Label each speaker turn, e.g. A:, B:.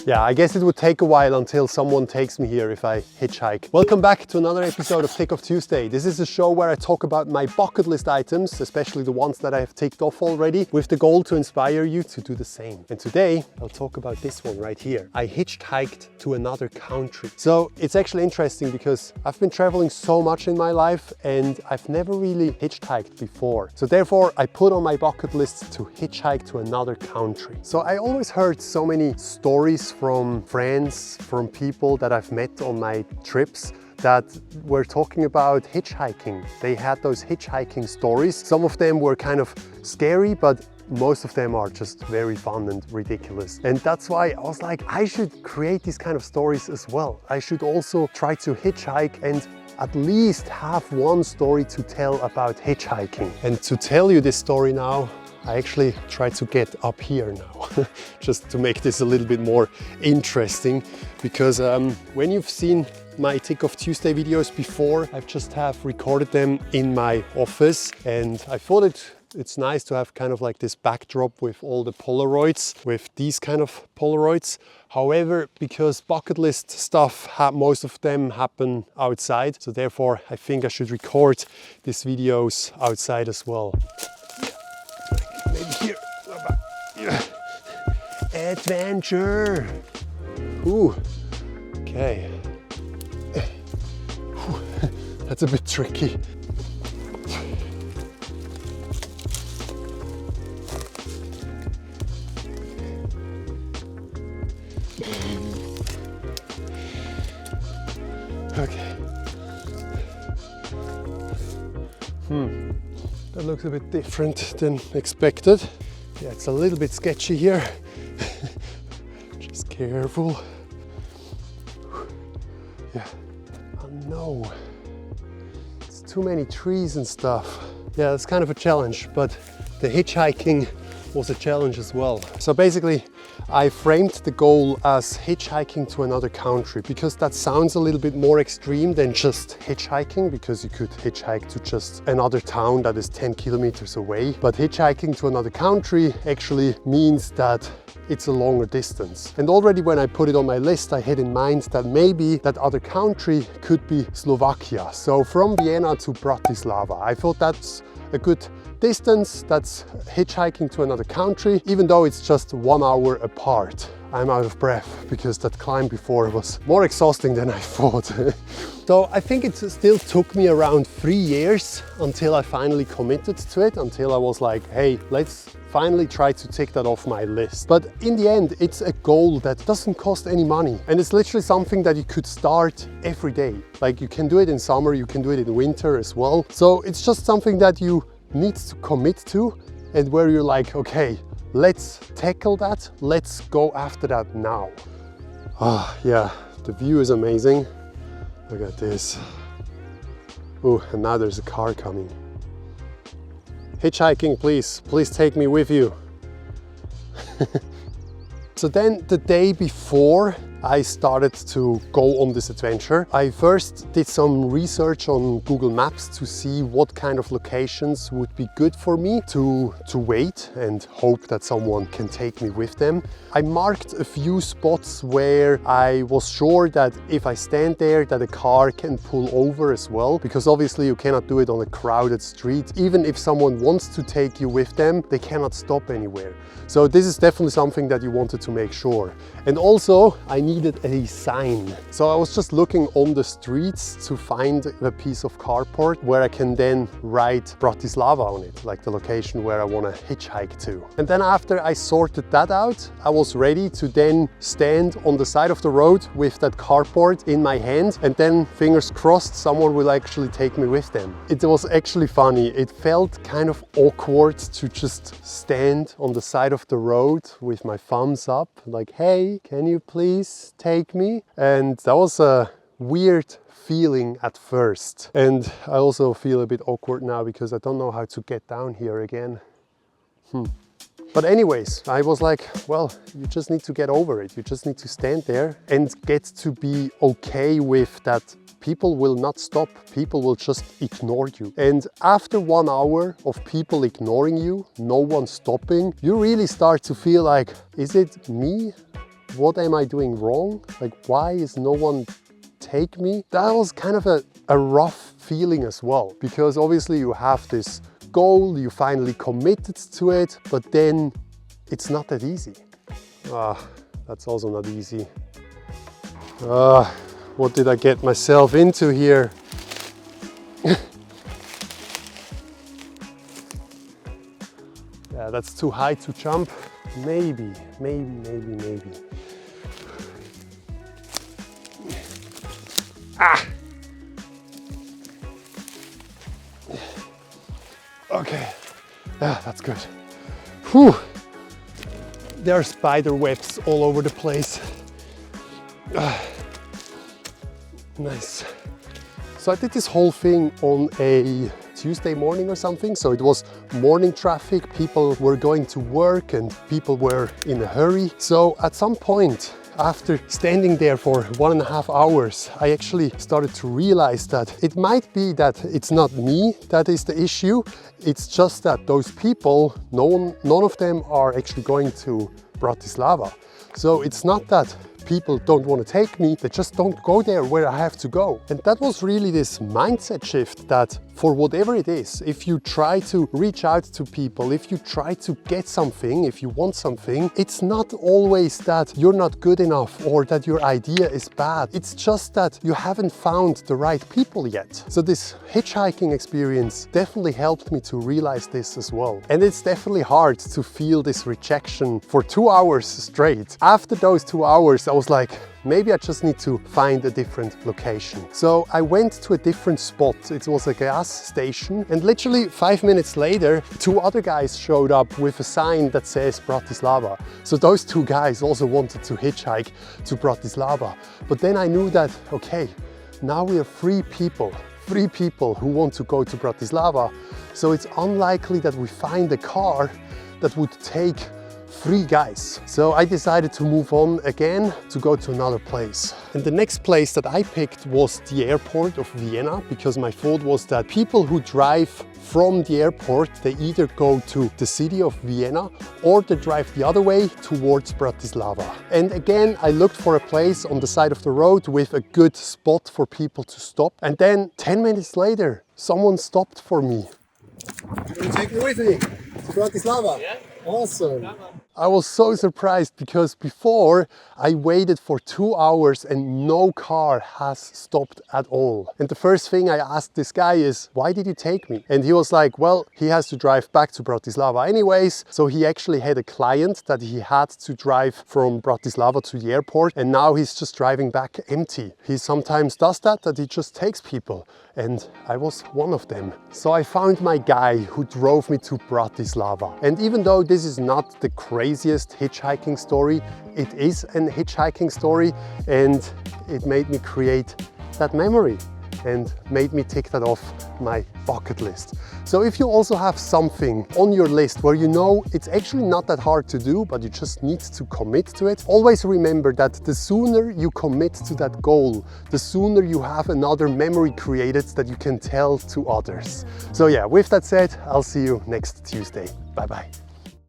A: Yeah, I guess it would take a while until someone takes me here if I hitchhike. Welcome back to another episode of Tick Off Tuesday. This is a show where I talk about my bucket list items, especially the ones that I have ticked off already, with the goal to inspire you to do the same. And today I'll talk about this one right here. I hitchhiked to another country. So it's actually interesting because I've been traveling so much in my life and I've never really hitchhiked before. So therefore I put on my bucket list to hitchhike to another country. So I always heard so many stories from friends, from people that I've met on my trips that were talking about hitchhiking. They had those hitchhiking stories. Some of them were kind of scary, but most of them are just very fun and ridiculous. And that's why I was like, I should create these kind of stories as well. I should also try to hitchhike and at least have one story to tell about hitchhiking. And to tell you this story now, I actually try to get up here now, just to make this a little bit more interesting, because when you've seen my Tick Off Tuesday videos before, I've just have recorded them in my office, and I thought it's nice to have kind of like this backdrop with all the Polaroids, with these kind of Polaroids. However, because bucket list stuff, most of them happen outside, so therefore I think I should record these videos outside as well. Maybe here. Adventure. Ooh. Okay. That's a bit tricky. Okay. That looks a bit different than expected. Yeah, it's a little bit sketchy here. Just careful. Yeah. Oh no. It's too many trees and stuff. Yeah, it's kind of a challenge, but the hitchhiking was a challenge as well. So basically, I framed the goal as hitchhiking to another country because that sounds a little bit more extreme than just hitchhiking, because you could hitchhike to just another town that is 10 kilometers away. But hitchhiking to another country actually means that it's a longer distance. And already when I put it on my list, I had in mind that maybe that other country could be Slovakia. So from Vienna to Bratislava. I thought that's a good distance, that's hitchhiking to another country, even though it's just 1 hour apart. I'm out of breath because that climb before was more exhausting than I thought. So I think it still took me around 3 years until I finally committed to it, until I was like, hey, let's finally try to tick that off my list. But in the end, it's a goal that doesn't cost any money. And it's literally something that you could start every day. Like you can do it in summer, you can do it in winter as well. So it's just something that you need to commit to, and where you're like, okay, let's tackle that, let's go after that now. Ah, yeah, the view is amazing. Look at this. Oh, and now there's a car coming. Hitchhiking, please take me with you. So then the day before I started to go on this adventure, I first did some research on Google Maps to see what kind of locations would be good for me to wait and hope that someone can take me with them. I marked a few spots where I was sure that if I stand there that a car can pull over as well, because obviously you cannot do it on a crowded street. Even if someone wants to take you with them, they cannot stop anywhere. So this is definitely something that you wanted to make sure. And also I needed a sign. So I was just looking on the streets to find a piece of carport where I can then write Bratislava on it, like the location where I want to hitchhike to. And then after I sorted that out, I was ready to then stand on the side of the road with that carport in my hand, and then fingers crossed someone will actually take me with them. It was actually funny. It felt kind of awkward to just stand on the side of the road with my thumbs up, like, hey, can you please take me? And that was a weird feeling at first. And I also feel a bit awkward now because I don't know how to get down here again. But anyways, I was like, well, you just need to get over it. You just need to stand there and get to be okay with that. People will not stop, people will just ignore you. And after 1 hour of people ignoring you, no one stopping, you really start to feel like, is it me? what am I doing wrong? Like, why is no one take me? That was kind of a rough feeling as well, because obviously you have this goal, you finally committed to it, but then it's not that easy. That's also not easy. What did I get myself into here? Yeah, that's too high to jump. Maybe. Okay, that's good. Whew. There are spider webs all over the place. Nice. So I did this whole thing on a Tuesday morning or something. So it was morning traffic, people were going to work and people were in a hurry. So at some point, after standing there for 1.5 hours, I actually started to realize that it might be that it's not me that is the issue. It's just that those people, none of them are actually going to Bratislava. So it's not that people don't want to take me, they just don't go there where I have to go. And that was really this mindset shift that for whatever it is, if you try to reach out to people, if you try to get something, if you want something, it's not always that you're not good enough or that your idea is bad. It's just that you haven't found the right people yet. So this hitchhiking experience definitely helped me to realize this as well. And it's definitely hard to feel this rejection for 2 hours straight. After those 2 hours, I was like, maybe I just need to find a different location. So I went to a different spot. It was a gas station, and literally 5 minutes later, 2 other guys showed up with a sign that says Bratislava. So those 2 guys also wanted to hitchhike to Bratislava. But then I knew that, okay, now we are 3 people who want to go to Bratislava. So it's unlikely that we find a car that would take 3 guys. So I decided to move on again to go to another place. And the next place that I picked was the airport of Vienna, because my thought was that people who drive from the airport, they either go to the city of Vienna or they drive the other way towards Bratislava. And again, I looked for a place on the side of the road with a good spot for people to stop. And then 10 minutes later, someone stopped for me. You want to take me with me to Bratislava? Yeah. Awesome. I was so surprised because before I waited for 2 hours and no car has stopped at all. And the first thing I asked this guy is, why did you take me? And he was like, well, he has to drive back to Bratislava anyways. So he actually had a client that he had to drive from Bratislava to the airport, and now he's just driving back empty. He sometimes does that he just takes people. And I was one of them. So I found my guy who drove me to Bratislava. And even though this is not the craziest hitchhiking story, it is an hitchhiking story, and it made me create that memory and made me tick that off my bucket list. So if you also have something on your list where you know it's actually not that hard to do, but you just need to commit to it, always remember that the sooner you commit to that goal, the sooner you have another memory created that you can tell to others. So yeah, with that said, I'll see you next Tuesday. Bye bye.